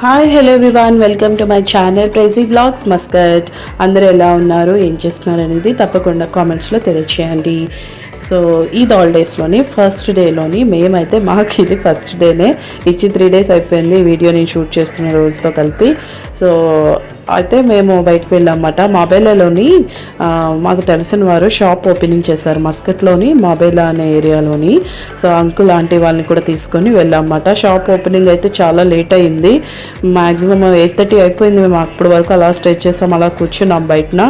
Hi hello everyone, welcome to my channel ప్రైజీ vlogs Muscat. అందరూ ఎలా ఉన్నారు, ఏం చేస్తున్నారు అనేది తప్పకుండా కామెంట్స్లో తెలియచేయండి. సో ఈద్ హాలిడేస్లోని ఫస్ట్ డేలోని మేమైతే మాకు ఇది ఫస్ట్ డేనే ఇచ్చి 3 days అయిపోయింది వీడియో నేను షూట్ చేస్తున్న రోజుతో కలిపి. సో అయితే మేము బయటకు వెళ్ళామన్నమాట. మాబేలాలోని మాకు తెలిసిన వారు షాప్ ఓపెనింగ్ చేశారు మస్కట్లోని, మాబేలా అనే ఏరియాలోని. సో అంకుల్ ఆంటీ వాళ్ళని కూడా తీసుకొని వెళ్ళామన్నమాట. షాప్ ఓపెనింగ్ అయితే చాలా లేట్ అయింది, మ్యాక్సిమం 8:30 అయిపోయింది. మేము అప్పటి వరకు అలా స్టే చేసాం, అలా కూర్చున్నాం బయటన.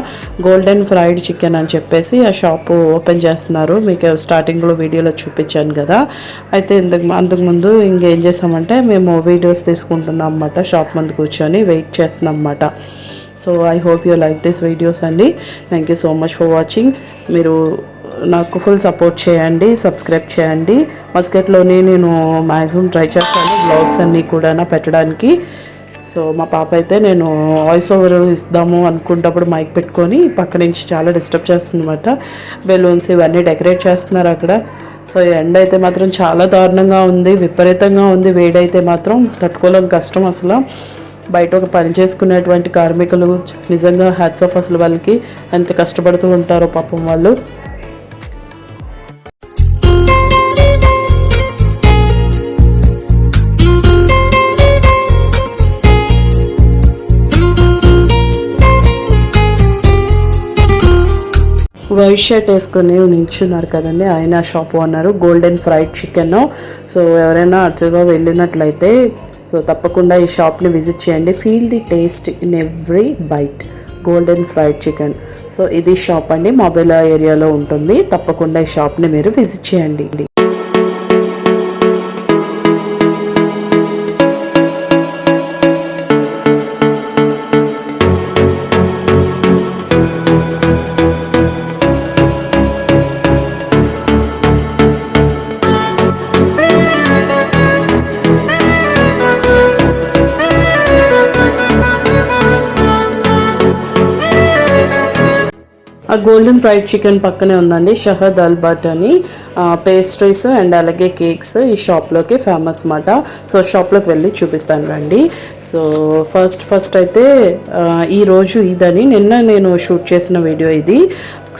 గోల్డెన్ ఫ్రైడ్ చికెన్ అని చెప్పేసి ఆ షాప్ ఓపెన్ చేస్తున్నారు, మీకు స్టార్టింగ్లో వీడియోలో చూపించాను కదా. అయితే అంతకుముందు ఇంకేం చేసామంటే మేము వీడియోస్ తీసుకుంటున్నాం అన్నమాట, షాప్ ముందు కూర్చొని వెయిట్ చేస్తున్నాం అన్నమాట. So I hope you like this videos అండి. Thank you so much for watching. మీరు నాకు ఫుల్ సపోర్ట్ చేయండి, సబ్స్క్రైబ్ చేయండి. మస్కట్లోనే నేను మ్యాక్సిమం ట్రై చేస్తాను బ్లాగ్స్ అన్నీ కూడా పెట్టడానికి. సో మా పాప అయితే నేను వాయిస్ ఓవర్ ఇద్దాము అనుకుంటప్పుడు మైక్ పెట్టుకొని పక్క నుంచి చాలా డిస్టర్బ్ చేస్తుంది అనమాట. బెలూన్స్ ఇవన్నీ డెకరేట్ చేస్తున్నారు అక్కడ. సో ఎండ అయితే మాత్రం చాలా దారుణంగా ఉంది, విపరీతంగా ఉంది. వేడైతే మాత్రం తట్టుకోవడం కష్టం అసలు. బయట ఒక పని చేసుకునేటువంటి కార్మికులు నిజంగా హ్యాట్స్ ఆఫ్, అసలు వాళ్ళకి ఎంత కష్టపడుతూ ఉంటారో పాపం వాళ్ళు. వైట్ షర్ట్ వేసుకొని నిల్చున్నారు కదండి, ఆయన shop owner. Golden fried chicken. So ఎవరైనా అటుగా వెళ్ళినట్లయితే సో తప్పకుండా ఈ షాప్ని విజిట్ చేయండి. Feel the taste in every byte. Golden fried chicken. So ఇది షాప్ అండి, మాబేలా ఏరియాలో ఉంటుంది. తప్పకుండా ఈ షాప్ని మీరు విజిట్ చేయండి. ఆ గోల్డెన్ ఫ్రైడ్ చికెన్ పక్కనే ఉందండి షహద్ అల్బట్ అని పేస్ట్రీస్ అండ్ అలాగే కేక్స్ ఈ షాప్లోకి ఫేమస్ మాట. సో షాప్లోకి వెళ్ళి చూపిస్తాను రండి. సో ఫస్ట్ అయితే ఈరోజు ఇదని నిన్న నేను షూట్ చేసిన వీడియో ఇది.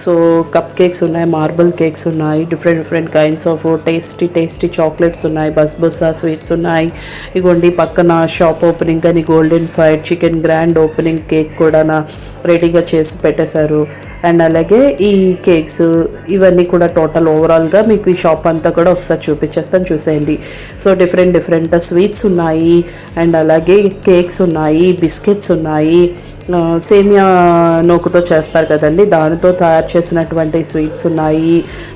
సో కప్ కేక్స్ ఉన్నాయి, మార్బుల్ కేక్స్ ఉన్నాయి, different kinds of tasty chocolates ఉన్నాయి, బస్బుసా స్వీట్స్ ఉన్నాయి. ఇగోండి పక్కన షాప్ ఓపెనింగ్ కానీ golden fried chicken grand opening cake కూడా రెడీగా చేసి పెట్టేశారు. అండ్ అలాగే ఈ కేక్స్ ఇవన్నీ కూడా టోటల్ ఓవరాల్గా మీకు ఈ షాప్ అంతా కూడా ఒకసారి చూపించేస్తాను, చూసేయండి. సో డిఫరెంట్ స్వీట్స్ ఉన్నాయి, అండ్ అలాగే కేక్స్ ఉన్నాయి, బిస్కెట్స్ ఉన్నాయి, సేమియా నూకుతో చేస్తారు కదండి దానితో తయారు చేసినటువంటి స్వీట్స్ ఉన్నాయి.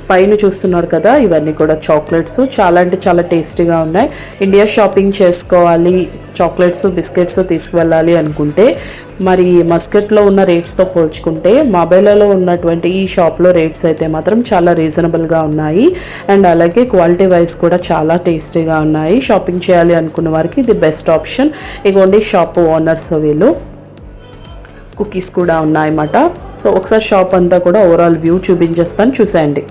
పైన చూస్తున్నారు కదా ఇవన్నీ కూడా చాక్లెట్స్, చాలా అంటే చాలా టేస్టీగా ఉన్నాయి. ఇండియా షాపింగ్ చేసుకోవాలి, చాక్లెట్స్ బిస్కెట్స్ తీసుకువెళ్ళాలి అనుకుంటే మరి మస్కట్లో ఉన్న రేట్స్తో పోల్చుకుంటే మాబేలాలో ఉన్నటువంటి ఈ షాప్లో రేట్స్ అయితే మాత్రం చాలా రీజనబుల్గా ఉన్నాయి. అండ్ అలాగే క్వాలిటీ వైజ్ కూడా చాలా టేస్టీగా ఉన్నాయి. షాపింగ్ చేయాలి అనుకున్న వారికి ఇది బెస్ట్ ఆప్షన్. ఇగోండి షాప్ ఓనర్స్ వీళ్ళు. కుకీస్ కూడా ఉన్నాయన్నమాట. సో ఒకసారి షాప్ అంతా కూడా ఓవరాల్ వ్యూ చూపించేస్తాను, చూసేయండి.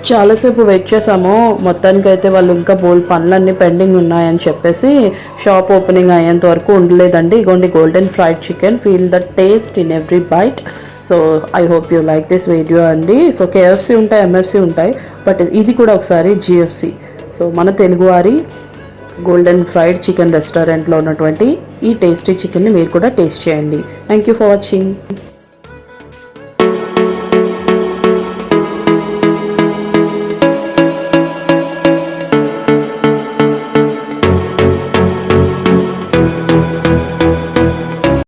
చాలాసేపు వెయిట్ చేసాము. మొత్తానికైతే వాళ్ళు ఇంకా పనులన్నీ పెండింగ్ ఉన్నాయని చెప్పేసి షాప్ ఓపెనింగ్ అయ్యేంత వరకు ఉండలేదండి. ఇగోండి golden fried chicken, feel the taste in every byte. So I hope you like this video అండి. సో కేఎఫ్సి ఉంటాయి, ఎంఎఫ్సి ఉంటాయి, బట్ ఇది కూడా ఒకసారి జిఎఫ్సి. సో మన తెలుగువారి గోల్డెన్ ఫ్రైడ్ చికెన్ రెస్టారెంట్లో ఉన్నటువంటి ఈ టేస్టీ చికెన్ని మీరు కూడా టేస్ట్ చేయండి. Thank you for watching.